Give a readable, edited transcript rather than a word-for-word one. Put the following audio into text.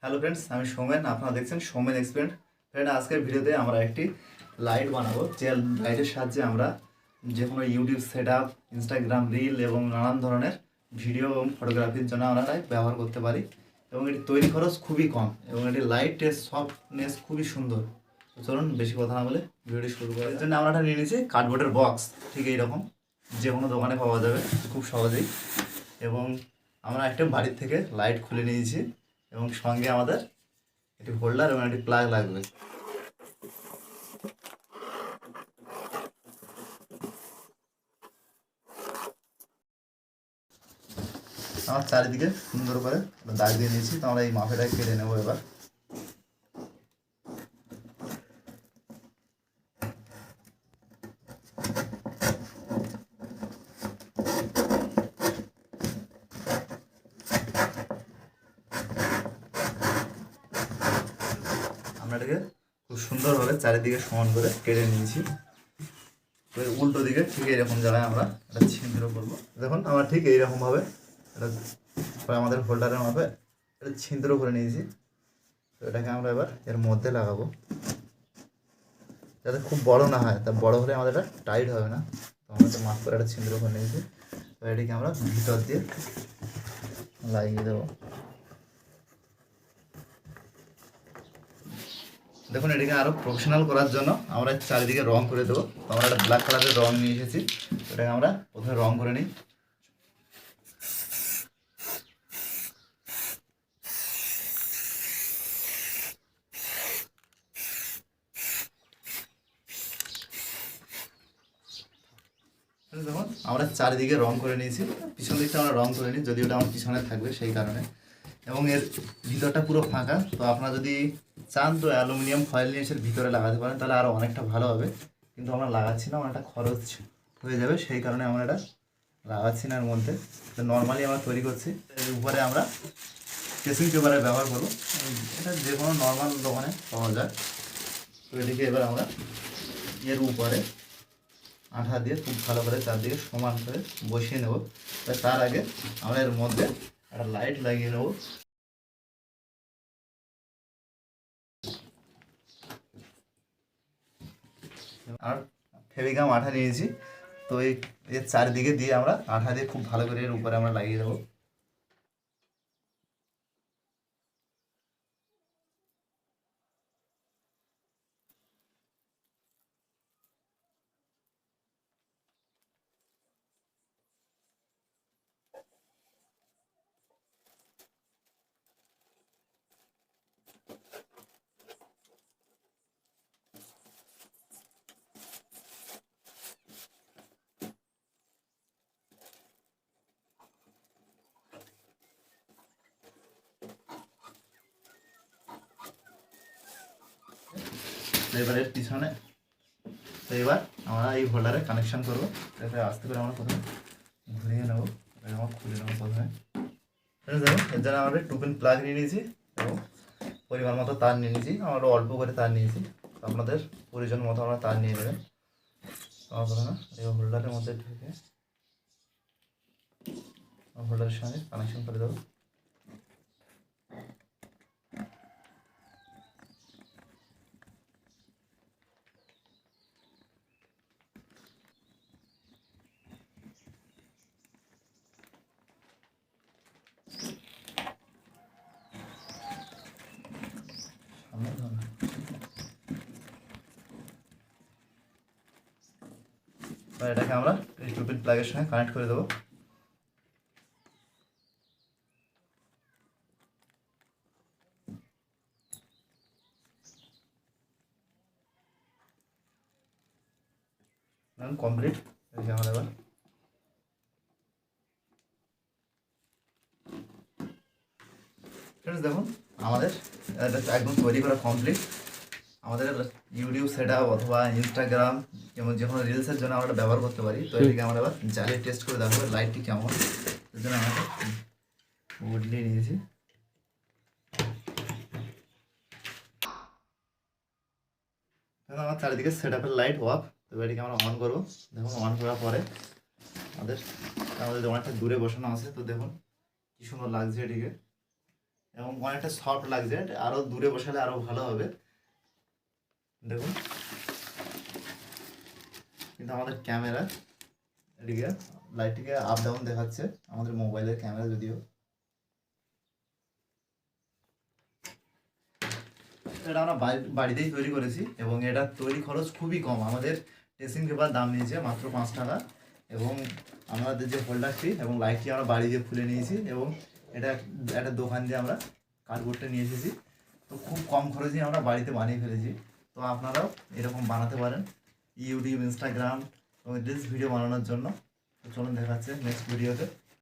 Hello friends, আমি সৌমেন। আপনারা দেখছেন সৌমেন এক্সপেরিয়েন্ট। ফ্রেন্ড, আজকের ভিডিওতে আমরা একটি লাইট বানাবো, যে লাইটের সাহায্যে আমরা যে কোনো YouTube set up, Instagram reel এবং নানান ধরনের ভিডিও এবং ফটোগ্রাফির জন্য আমরা ব্যবহার করতে পারি। এবং এটি তৈরি খরচ খুবই কম এবং এটি লাইটের সফটনেস খুবই সুন্দর। তো চলুন বেশি কথা না বলে ভিডিওটি শুরু করার জন্য আমরা একটা নিয়ে নিয়েছি কার্ডবোর্ডের বক্স, ঠিক এইরকম যে কোনো দোকানে পাওয়া যাবে খুব সহজেই। এবং আমরা একটা বাড়ির থেকে লাইট খুলে নিয়েছি এবং সঙ্গে আমাদের একটি হোল্ডার এবং একটি প্লাগ লাগবে। আমার চারিদিকে সুন্দর করে দাগ দিয়ে নিয়েছি, তো আমরা এই মাপেটাকে কেটে নেবো এবার। আমরা এটাকে খুব সুন্দরভাবে চারিদিকে সমান করে কেটে নিয়েছি। তো উল্টো দিকে ঠিক এইরকম জায়গায় আমরা এটা ছিদ্র করবো। দেখুন আমরা ঠিক এইরকমভাবে এটা আমাদের হোল্ডারের মাপে এটা ছিদ্র করে নিয়েছি। তো এটাকে আমরা এবার এর মধ্যে লাগাবো যাতে খুব বড় না হয়, তা বড় হলে আমাদের এটা টাইট হবে না। তো আমরা তো মাপ করে একটা ছিদ্র করে নিয়েছি। তো এটাকে আমরা ভিতর দিয়ে লাগিয়ে দেবো। দেখুন, এটাকে আরও প্রফেশনাল করার জন্য আমরা চারিদিকে রং করে দেবো। তো আমরা একটা ব্ল্যাক কালারের রং নিয়ে এসেছি, এটাকে আমরা প্রথমে রং করে নিই। দেখুন আমরা চারিদিকে রং করে নিয়েছি, পিছন দিকটা আমরা রং করে নিই, যদি ওটা আমার পিছনে থাকবে সেই কারণে। এবং এর ভিতরটা পুরো ফাঁকা। তো আপনারা যদি চান তো অ্যালুমিনিয়াম ফয়েল নিয়ে এসে ভিতরে লাগাতে পারেন, তাহলে আরও অনেকটা ভালো হবে। কিন্তু আমরা লাগাচ্ছি না, অনেকটা খরচ হয়ে যাবে, সেই কারণে আমরা এটা লাগাচ্ছি না এর মধ্যে। তো নর্মালি আমরা তৈরি করছি। এর উপরে আমরা কেসিং পেপারের ব্যবহার করবো, এটা যে কোনো নর্মাল দোকানে পাওয়া যায়। তো এটিকে এবার আমরা এর উপরে আঠা দিয়ে খুব ভালো করে চারদিকে সমান করে বসিয়ে নেব। তার আগে আমরা এর মধ্যে একটা লাইট লাগিয়ে নেব। আর ফেভিগাম আঠা নিয়েছি, তো এর চারিদিকে দিয়ে আমরা আঠা দিয়ে খুব ভালো করে এর উপরে আমরা লাগিয়ে দেবো। এবারে পিছনে তো এবার আমরা এই হোল্ডারে কানেকশান করবো। এটাকে আস্তে করে আমরা প্রথমে ঘুরিয়ে নেবো, এটাকে আমরা খুলে নেবো প্রথমে। দেখুন, এর জন্য আমরা 2 পিন প্লাগ নিয়ে নিয়েছি এবং পরিমাণ মতো তার নিয়ে নিয়েছি। আমরা অল্প করে তার নিয়েছি, আপনাদের প্রয়োজন মতো আমরা তার নিয়ে নেবেন। আমার প্রথমে এই হোল্ডারের মধ্যে ঢুকে হোল্ডারের সঙ্গে কানেকশন করে দেবো। এটাকে আমরা এই 2 পিন প্লাগের সঙ্গে কানেক্ট করে দেবো। কমপ্লিট। আমরা এবার দেখুন আমাদের একদম তৈরি করা কমপ্লিট। আমাদের ইউটিউব সেট আপ অথবা ইনস্টাগ্রাম এবং যে কোনো রিলসের জন্য আমরা ব্যবহার করতে পারি। তো এটাকে আমরা এবার জ্বালিয়ে টেস্ট করে দেখাবো লাইটটি কেমন। এর জন্য আমরা বদলিয়ে নিয়েছি। আমার চারিদিকে সেট আপের লাইট অফ। তো এটাকে আমরা অন করবো। দেখুন, অন করার পরে আমাদের অনেকটা দূরে বসানো আছে। তো দেখুন কি সুন্দর লাগছে এটিকে। এবং অনেকটা সফট লাগছে, আরও দূরে বসালে আরও ভালো হবে। দেখুন কিন্তু আমাদের ক্যামেরা এদিকে লাইটটিকে আপ ডাউন দেখাচ্ছে, আমাদের মোবাইলের ক্যামেরা যদিও। এটা আমরা বাড়িতেই তৈরি করেছি এবং এটা তৈরি খরচ খুবই কম। আমাদের ড্রেসিং পেপার দাম নিয়েছে মাত্র 5 টাকা, এবং আমাদের যে হোল্ডারটি এবং লাইটটি আমরা বাড়ি দিয়ে খুলে নিয়েছি, এবং এটা একটা দোকান দিয়ে আমরা কার্ডবোর্ডটা নিয়ে এসেছি। তো খুব কম খরচেই আমরা বাড়িতে বানিয়ে ফেলেছি। তো আপনারাও এরকম বানাতে পারেন ইউটিউব, ইনস্টাগ্রাম এবং রিলস ভিডিও বানানোর জন্য। তো চলুন দেখা যাচ্ছে নেক্সট ভিডিওতে।